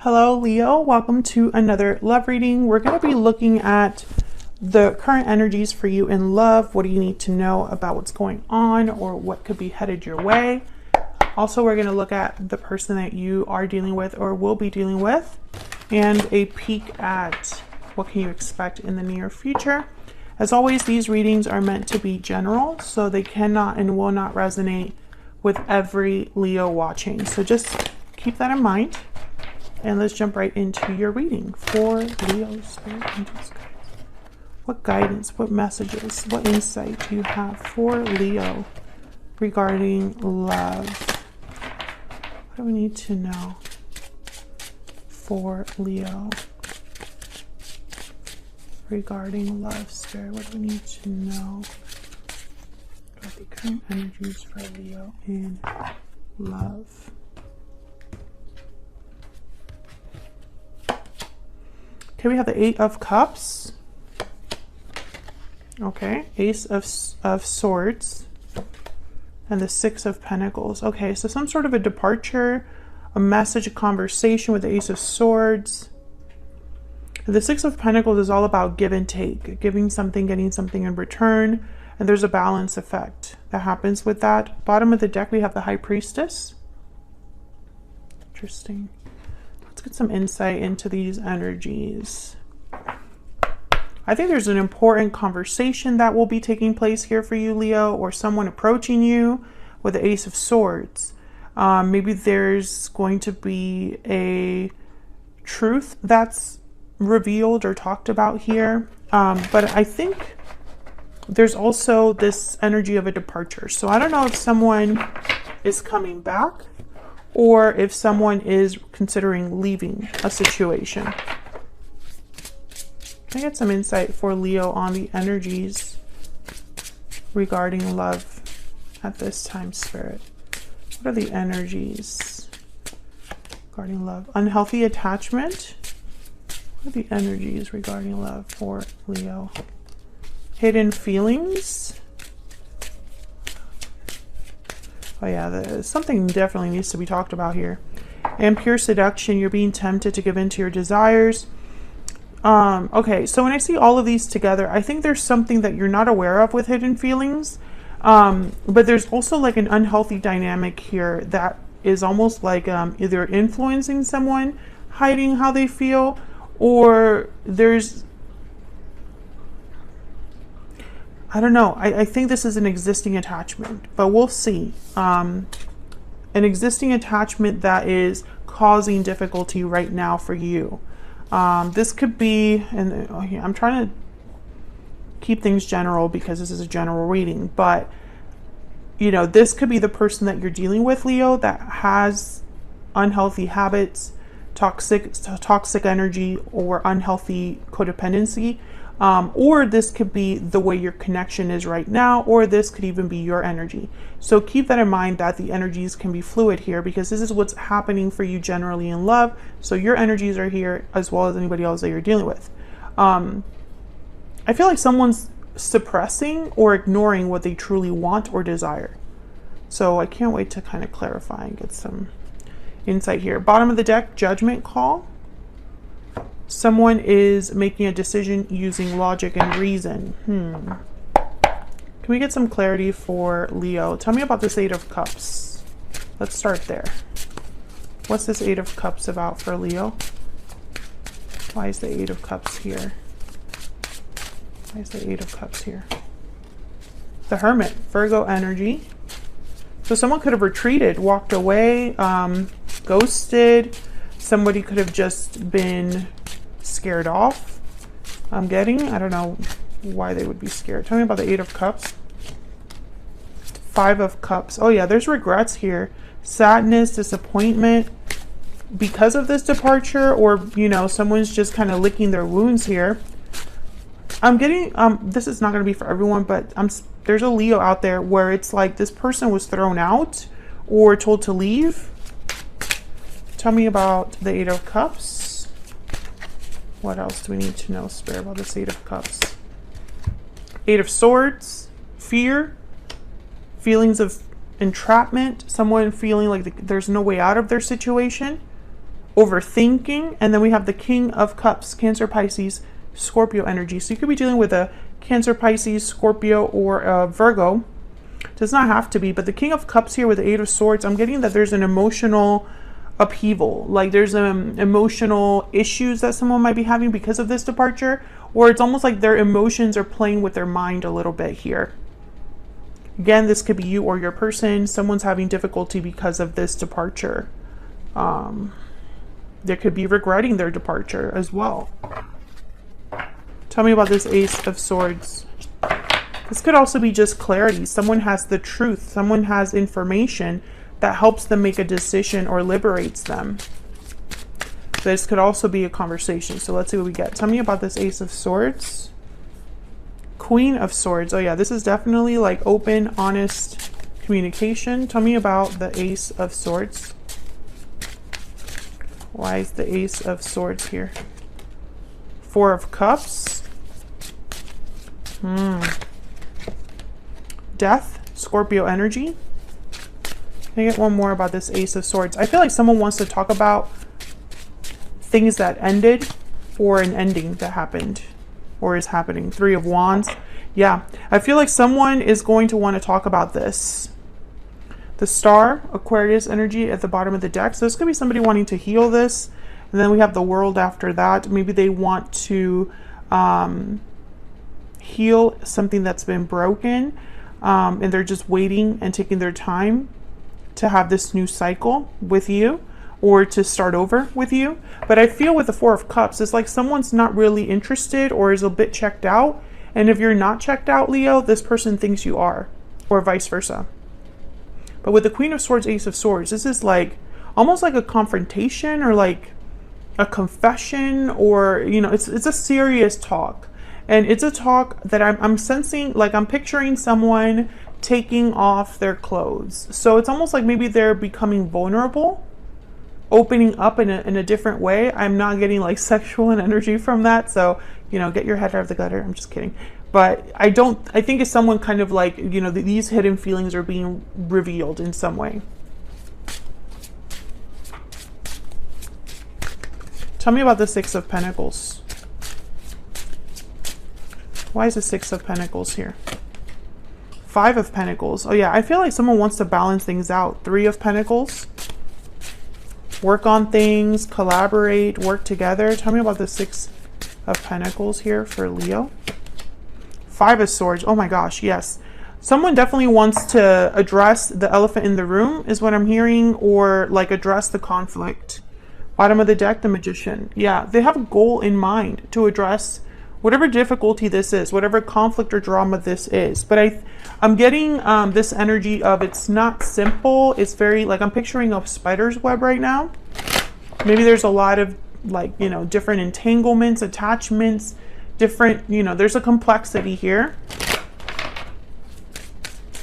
Hello, Leo. Welcome to another love reading. We're going to be looking at the current energies for you in love. What do you need to know about what's going on or what could be headed your way? Also, we're going to look at the person that you are dealing with or will be dealing with and a peek at what can you expect in the near future. As always, these readings are meant to be general, so they cannot and will not resonate with every Leo watching. So just keep that in mind. And let's jump right into your reading for Leo, Spirit, Angels, guides. What guidance, what messages, what insight do you have for Leo regarding love? What do we need to know for Leo regarding love, Spirit? What do we need to know about the current energies for Leo in love? Okay, we have the Eight of Cups. Okay, Ace of Swords. And the Six of Pentacles. Okay, so some sort of a departure, a message, a conversation with the Ace of Swords. The Six of Pentacles is all about give and take. Giving something, getting something in return. And there's a balance effect that happens with that. Bottom of the deck, we have the High Priestess. Interesting. Let's get some insight into these energies. I think there's an important conversation that will be taking place here for you, Leo, or someone approaching you with the Ace of Swords. Maybe there's going to be a truth that's revealed or talked about here. But I think there's also this energy of a departure. So I don't know if someone is coming back or if someone is considering leaving a situation. Can I get some insight for Leo on the energies regarding love at this time, Spirit? What are the energies regarding love? Unhealthy attachment. What are the energies regarding love for Leo? Hidden feelings. Oh yeah, something definitely needs to be talked about here. And pure seduction, you're being tempted to give in to your desires. Okay, so when I see all of these together, I think there's something that you're not aware of with hidden feelings. But there's also like an unhealthy dynamic here that is almost like either influencing someone, hiding how they feel, or there's... I don't know. I think this is an existing attachment, but we'll see. An existing attachment that is causing difficulty right now for you. This could be, and I'm trying to keep things general because this is a general reading, but you know, this could be the person that you're dealing with, Leo, that has unhealthy habits, toxic energy, or unhealthy codependency. Or this could be the way your connection is right now, or this could even be your energy. So keep that in mind that the energies can be fluid here because this is what's happening for you generally in love. So your energies are here as well as anybody else that you're dealing with. I feel like someone's suppressing or ignoring what they truly want or desire. So I can't wait to kind of clarify and get some insight here. Bottom of the deck, Judgment Call. Someone is making a decision using logic and reason. Can we get some clarity for Leo? Tell me about this Eight of Cups. Let's start there. What's this Eight of Cups about for Leo? Why is the Eight of Cups here? Why is the Eight of Cups here? The Hermit, Virgo energy. So someone could have retreated, walked away, ghosted. Somebody could have just been scared off. I don't know why they would be scared. Tell me about the Eight of Cups. Five of Cups. Oh yeah, there's regrets here. Sadness, disappointment because of this departure, or you know, someone's just kind of licking their wounds here. I'm getting this is not going to be for everyone, but there's a Leo out there where it's like this person was thrown out or told to leave. Tell me about the Eight of Cups. What else do we need to know, Spirit, about this Eight of Cups? Eight of Swords, fear, feelings of entrapment, someone feeling like there's no way out of their situation. overthinking. And then we have the King of Cups, Cancer, Pisces, Scorpio energy. So you could be dealing with a Cancer, Pisces, Scorpio, or a Virgo. Does not have to be, but the King of Cups here with the Eight of Swords, I'm getting that there's an emotional upheaval. Like there's emotional issues that someone might be having because of this departure, or it's almost like their emotions are playing with their mind a little bit here. Again, this could be you or your person. Someone's having difficulty because of this departure. They could be regretting their departure as well. Tell me about this Ace of Swords. This could also be just clarity. Someone has the truth. Someone has information that helps them make a decision or liberates them. This could also be a conversation. So let's see what we get. Tell me about this Ace of Swords. Queen of Swords. Oh yeah, this is definitely like open, honest communication. Tell me about the Ace of Swords. Why is the Ace of Swords here? Four of Cups. Death, Scorpio energy. Can I get one more about this Ace of Swords? I feel like someone wants to talk about things that ended or an ending that happened or is happening. Three of Wands. Yeah, I feel like someone is going to want to talk about this. The Star, Aquarius energy at the bottom of the deck. So this could be somebody wanting to heal this. And then we have the World after that. Maybe they want to heal something that's been broken. And they're just waiting and taking their time to have this new cycle with you or to start over with you. But I feel with the Four of Cups, it's like someone's not really interested or is a bit checked out. And if you're not checked out, Leo, this person thinks you are, or vice versa. But with the Queen of Swords, Ace of Swords, this is like almost like a confrontation or like a confession, or, you know, it's a serious talk. And it's a talk that I'm sensing, like I'm picturing someone taking off their clothes. So it's almost like maybe they're becoming vulnerable, opening up in a different way. I'm not getting like sexual and energy from that. So, you know, get your head out of the gutter. I'm just kidding. But I think it's someone kind of like, you know, these hidden feelings are being revealed in some way. Tell me about the Six of Pentacles. Why is the Six of Pentacles here? Five of Pentacles. Oh yeah, I feel like someone wants to balance things out. Three of Pentacles. Work on things, collaborate, work together. Tell me about the Six of Pentacles here for Leo. Five of Swords. Oh my gosh, yes. Someone definitely wants to address the elephant in the room is what I'm hearing, or like address the conflict. Bottom of the deck, the Magician. Yeah, they have a goal in mind to address whatever difficulty this is, whatever conflict or drama this is. But I'm getting this energy of it's not simple. It's very, like, I'm picturing a spider's web right now. Maybe there's a lot of, like, you know, different entanglements, attachments, different, you know, there's a complexity here.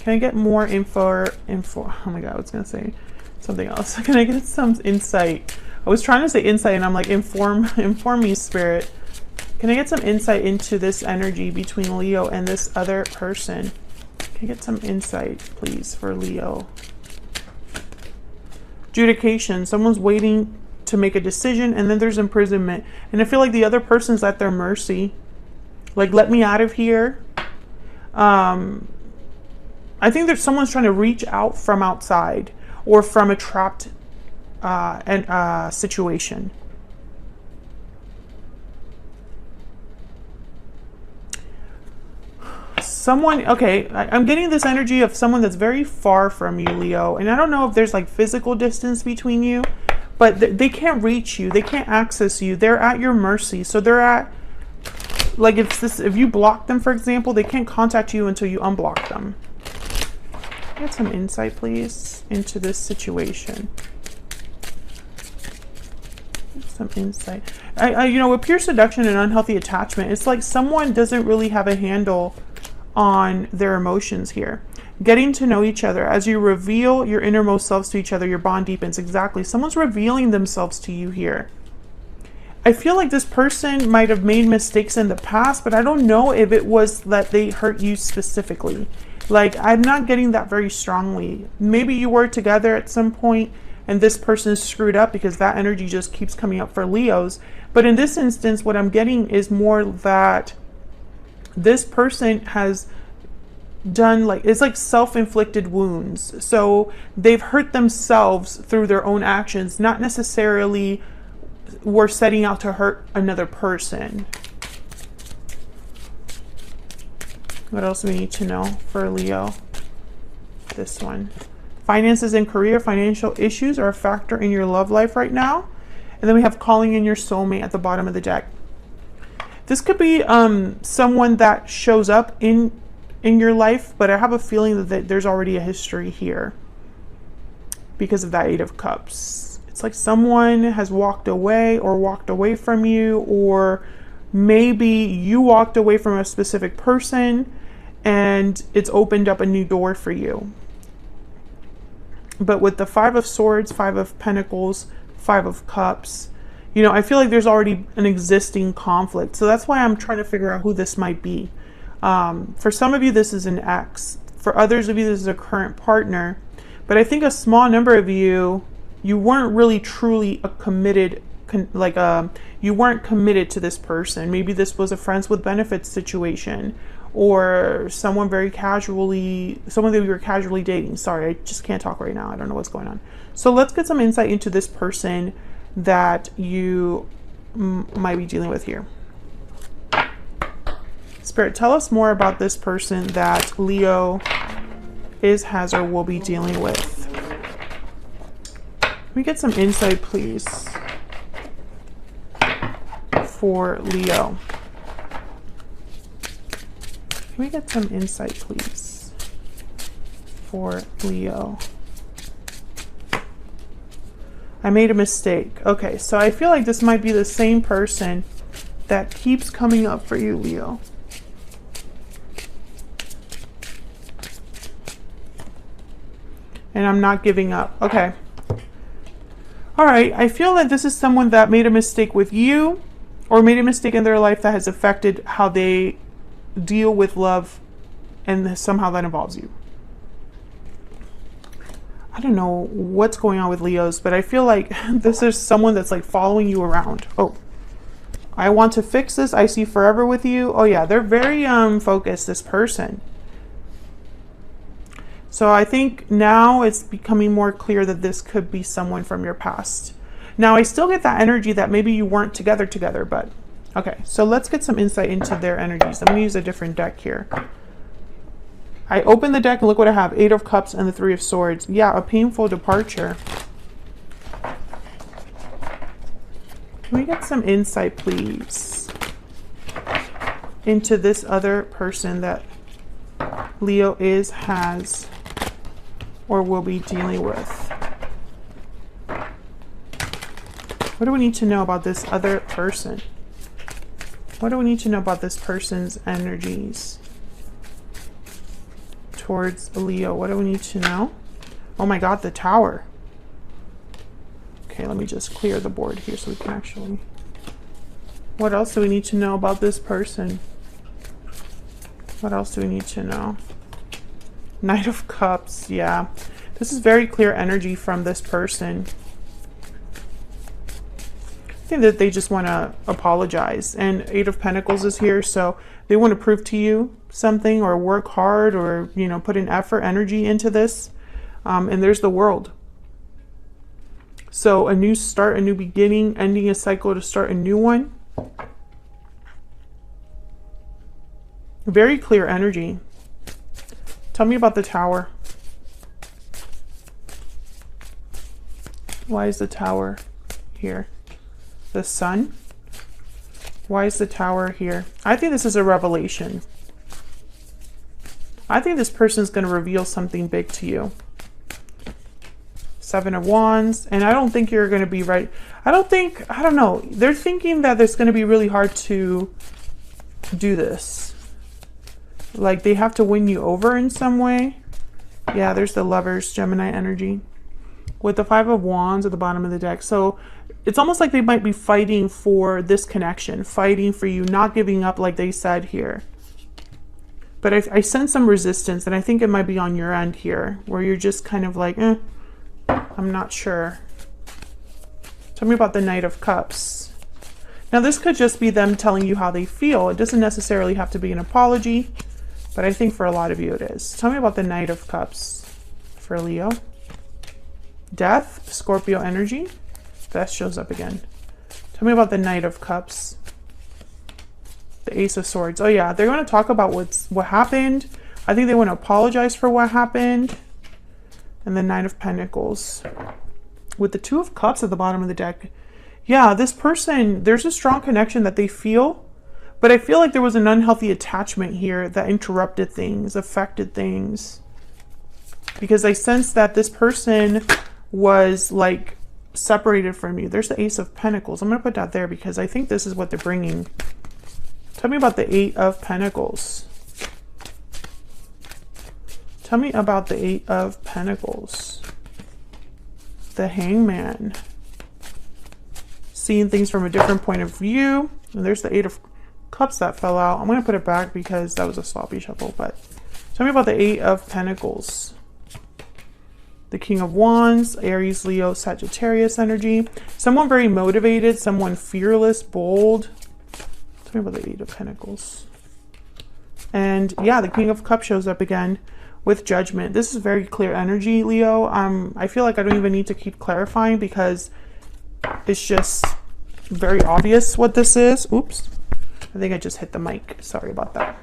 Can I get more info? Oh my God, I was going to say something else. Can I get some insight? I was trying to say insight and I'm like, inform me, Spirit. Can I get some insight into this energy between Leo and this other person? Can I get some insight, please, for Leo? Adjudication. Someone's waiting to make a decision, and then there's imprisonment. And I feel like the other person's at their mercy. Like, let me out of here. I think there's someone's trying to reach out from outside or from a trapped situation. Someone, okay, I'm getting this energy of someone that's very far from you, Leo. And I don't know if there's like physical distance between you, but they can't reach you. They can't access you. They're at your mercy. So they're at, like, if you block them, for example, they can't contact you until you unblock them. Get some insight, please, into this situation. Some insight. You know, with pure seduction and unhealthy attachment, it's like someone doesn't really have a handle on their emotions here. Getting to know each other. As you reveal your innermost selves to each other, your bond deepens. Exactly. Someone's revealing themselves to you here. I feel like this person might have made mistakes in the past, but I don't know if it was that they hurt you specifically. Like, I'm not getting that very strongly. Maybe you were together at some point and this person is screwed up, because that energy just keeps coming up for Leos. But in this instance, what I'm getting is more that this person has done, like, it's like self-inflicted wounds. So they've hurt themselves through their own actions, not necessarily were setting out to hurt another person. What else do we need to know for Leo? This one. Finances and career. Financial issues are a factor in your love life right now. And then we have calling in your soulmate at the bottom of the deck. This could be someone that shows up in your life, but I have a feeling that there's already a history here because of that Eight of Cups. It's like someone has walked away from you, or maybe you walked away from a specific person and it's opened up a new door for you. But with the Five of Swords, Five of Pentacles, Five of Cups, you know, I feel like there's already an existing conflict. So that's why I'm trying to figure out who this might be. For some of you, this is an ex. For others of you, this is a current partner. But I think a small number of you, you weren't really truly a committed, you weren't committed to this person. Maybe this was a friends with benefits situation, or someone that you were casually dating. Sorry, I just can't talk right now. I don't know what's going on. So let's get some insight into this person that you might be dealing with here. Spirit, tell us more about this person that Leo has, or will be dealing with. Can we get some insight, please, for Leo? Can we get some insight, please, for Leo? I made a mistake. Okay, so I feel like this might be the same person that keeps coming up for you, Leo. And I'm not giving up. Okay. All right. I feel that this is someone that made a mistake with you, or made a mistake in their life that has affected how they deal with love, and somehow that involves you. I don't know what's going on with Leos, but I feel like this is someone that's like following you around. Oh, I want to fix this. I see forever with you. Oh yeah, they're very focused, this person. So I think now it's becoming more clear that this could be someone from your past. Now I still get that energy that maybe you weren't together, but okay. So let's get some insight into their energies. I'm gonna use a different deck here. I open the deck and look what I have. Eight of Cups and the Three of Swords. Yeah, a painful departure. Can we get some insight, please, into this other person that Leo has, or will be dealing with? What do we need to know about this other person? What do we need to know about this person's energies towards Leo? What do we need to know? Oh my God, the Tower. Okay, let me just clear the board here so we can actually... What else do we need to know about this person? What else do we need to know? Knight of Cups, yeah. This is very clear energy from this person. I think that they just want to apologize. And Eight of Pentacles is here, so they want to prove to you something, or work hard, or, you know, put an effort, energy into this. And there's the World. So a new start, a new beginning, ending a cycle to start a new one. Very clear energy. Tell me about the Tower. Why is the Tower here? The Sun? Why is the Tower here? I think this is a revelation. I think this person's going to reveal something big to you. Seven of Wands. And I don't think you're going to be right. I don't know. They're thinking that it's going to be really hard to do this. Like they have to win you over in some way. Yeah, there's the Lovers, Gemini energy. With the Five of Wands at the bottom of the deck. So it's almost like they might be fighting for this connection. Fighting for you, not giving up like they said here. But I sense some resistance, and I think it might be on your end here, where you're just kind of like, I'm not sure. Tell me about the Knight of Cups. Now this could just be them telling you how they feel. It doesn't necessarily have to be an apology, but I think for a lot of you it is. Tell me about the Knight of Cups for Leo. Death, Scorpio energy. Death shows up again. Tell me about the Knight of Cups. The Ace of Swords. Oh yeah, they're going to talk about what happened. I think they want to apologize for what happened. And the Knight of Pentacles. With the Two of Cups at the bottom of the deck. Yeah, this person, there's a strong connection that they feel. But I feel like there was an unhealthy attachment here that interrupted things, affected things. Because I sense that this person was like separated from you. There's the Ace of Pentacles. I'm going to put that there because I think this is what they're bringing. Tell me about the Eight of Pentacles. Tell me about the Eight of Pentacles. The Hangman. Seeing things from a different point of view. And there's the Eight of Cups that fell out. I'm going to put it back because that was a sloppy shuffle. But tell me about the Eight of Pentacles. The King of Wands, Aries, Leo, Sagittarius energy. Someone very motivated, someone fearless, bold. Tell me about the Eight of Pentacles. And yeah, the King of Cups shows up again with Judgment. This is very clear energy, Leo. I feel like I don't even need to keep clarifying because it's just very obvious what this is. Oops. I think I just hit the mic. Sorry about that.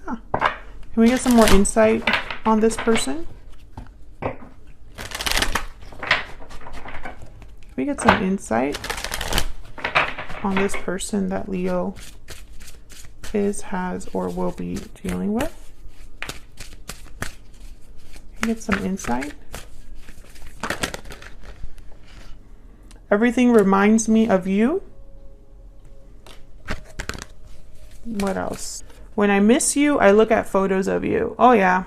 Yeah. Can we get some more insight on this person? Can we get some insight on this person that Leo is, has, or will be dealing with? Can we get some insight? Everything reminds me of you. What else? When I miss you, I look at photos of you. Oh yeah.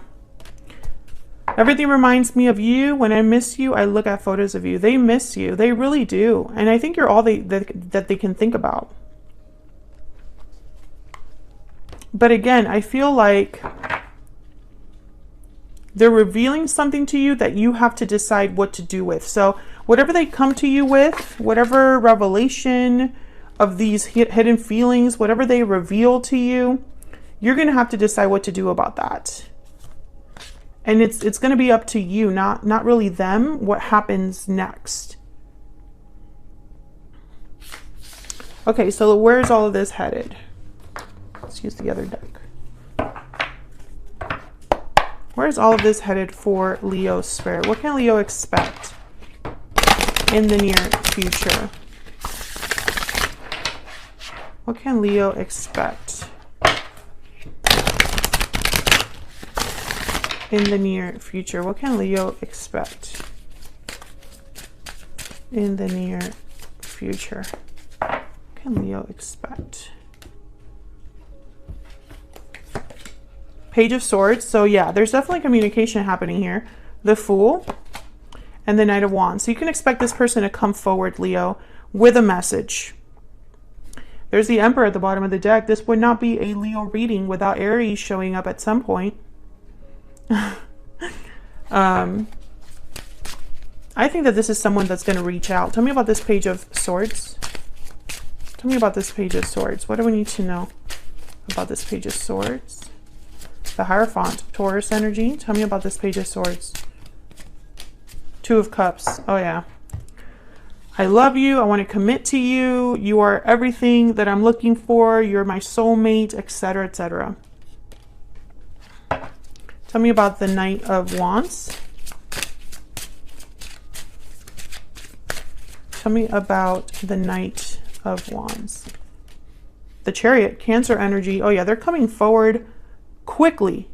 Everything reminds me of you. When I miss you, I look at photos of you. They miss you. They really do. And I think you're all that they can think about. But again, I feel like they're revealing something to you that you have to decide what to do with. So whatever they come to you with, whatever revelation of these hidden feelings, whatever they reveal to you, you're going to have to decide what to do about that. And it's going to be up to you, not really them, what happens next. Okay, so where's all of this headed? Let's use the other deck. Where's all of this headed for Leo Spirit? What can Leo expect in the near future? What can Leo expect in the near future? What can Leo expect in the near future? What can Leo expect? Page of Swords. So yeah, there's definitely communication happening here. The Fool and the Knight of Wands. So you can expect this person to come forward, Leo, with a message. There's the Emperor at the bottom of the deck. This would not be a Leo reading without Aries showing up at some point. I think that this is someone that's going to reach out. Tell me about this Page of Swords. Tell me about this Page of Swords. What do we need to know about this Page of Swords? The Hierophant, Taurus energy. Tell me about this Page of Swords. Two of Cups. Oh yeah. I love you. I want to commit to you. You are everything that I'm looking for. You're my soulmate, etc., etc. Tell me about the Knight of Wands. Tell me about the Knight of Wands. The Chariot, Cancer energy. Oh yeah, they're coming forward quickly.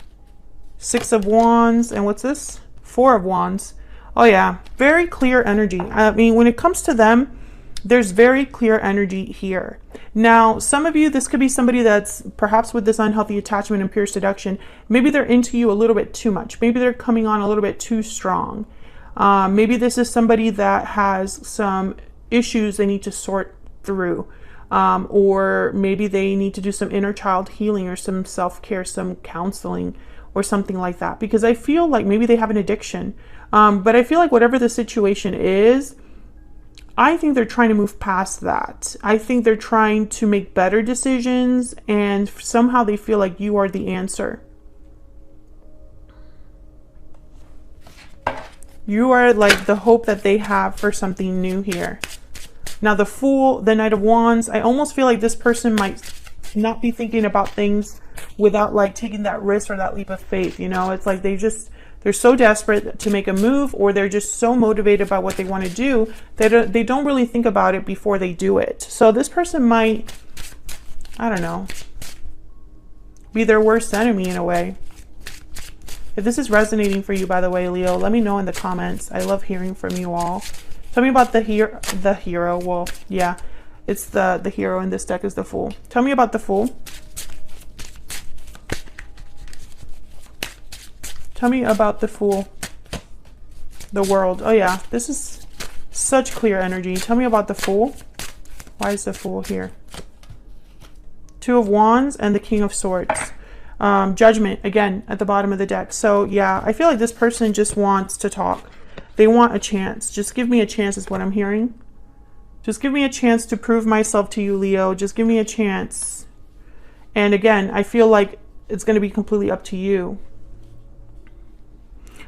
Six of Wands. And what's this? Four of Wands. Oh yeah, very clear energy. I mean, when it comes to them, there's very clear energy here. Now, some of you, this could be somebody that's perhaps with this unhealthy attachment and pure seduction. Maybe they're into you a little bit too much. Maybe they're coming on a little bit too strong. Maybe this is somebody that has some issues they need to sort through. Or maybe they need to do some inner child healing or some self-care, some counseling or something like that. Because I feel like maybe they have an addiction. But I feel like whatever the situation is, I think they're trying to move past that. I think they're trying to make better decisions, and somehow they feel like you are the answer. You are like the hope that they have for something new here. Now the Fool, the Knight of Wands, I almost feel like this person might not be thinking about things without like taking that risk or that leap of faith. You know, it's like they're so desperate to make a move, or they're just so motivated by what they want to do that they don't really think about it before they do it. So this person might, I don't know, be their worst enemy in a way. If this is resonating for you, by the way, Leo, let me know in the comments. I love hearing from you all. Tell me about the hero. Well, yeah, it's the hero in this deck is the Fool. Tell me about the Fool. Tell me about the Fool. The World. Oh yeah, this is such clear energy. Tell me about the Fool. Why is the Fool here? Two of Wands and the King of Swords. Judgment, again, at the bottom of the deck. So yeah, I feel like this person just wants to talk. They want a chance. Just give me a chance is what I'm hearing. Just give me a chance to prove myself to you, Leo. Just give me a chance. And again, I feel like it's going to be completely up to you.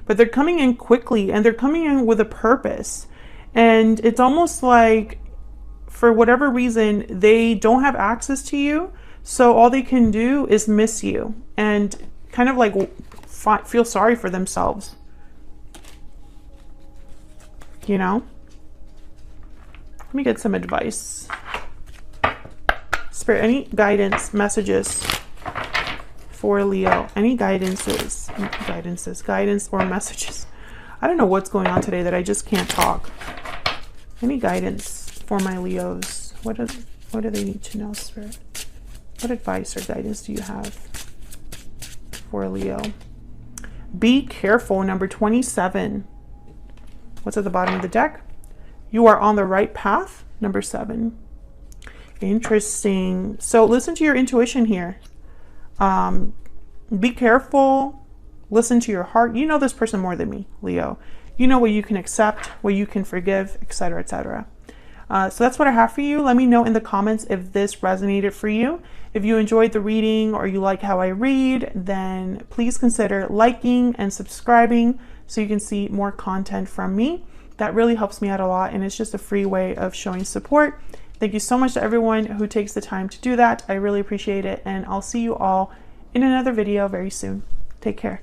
But they're coming in quickly, and they're coming in with a purpose. And it's almost like, for whatever reason, they don't have access to you. So all they can do is miss you and kind of like feel sorry for themselves. You know? Let me get some advice. Spirit, any guidance, messages for Leo? Any guidance or messages? I don't know what's going on today that I just can't talk. Any guidance for my Leos? What do they need to know, Spirit? What advice or guidance do you have for Leo? Be careful, number 27. What's at the bottom of the deck? You are on the right path, number 7. Interesting. So listen to your intuition here. Be careful. Listen to your heart. You know this person more than me, Leo. You know what you can accept, what you can forgive, etc., etc. So that's what I have for you. Let me know in the comments if this resonated for you. If you enjoyed the reading or you like how I read, then please consider liking and subscribing so you can see more content from me. That really helps me out a lot, and it's just a free way of showing support. Thank you so much to everyone who takes the time to do that. I really appreciate it, and I'll see you all in another video very soon. Take care.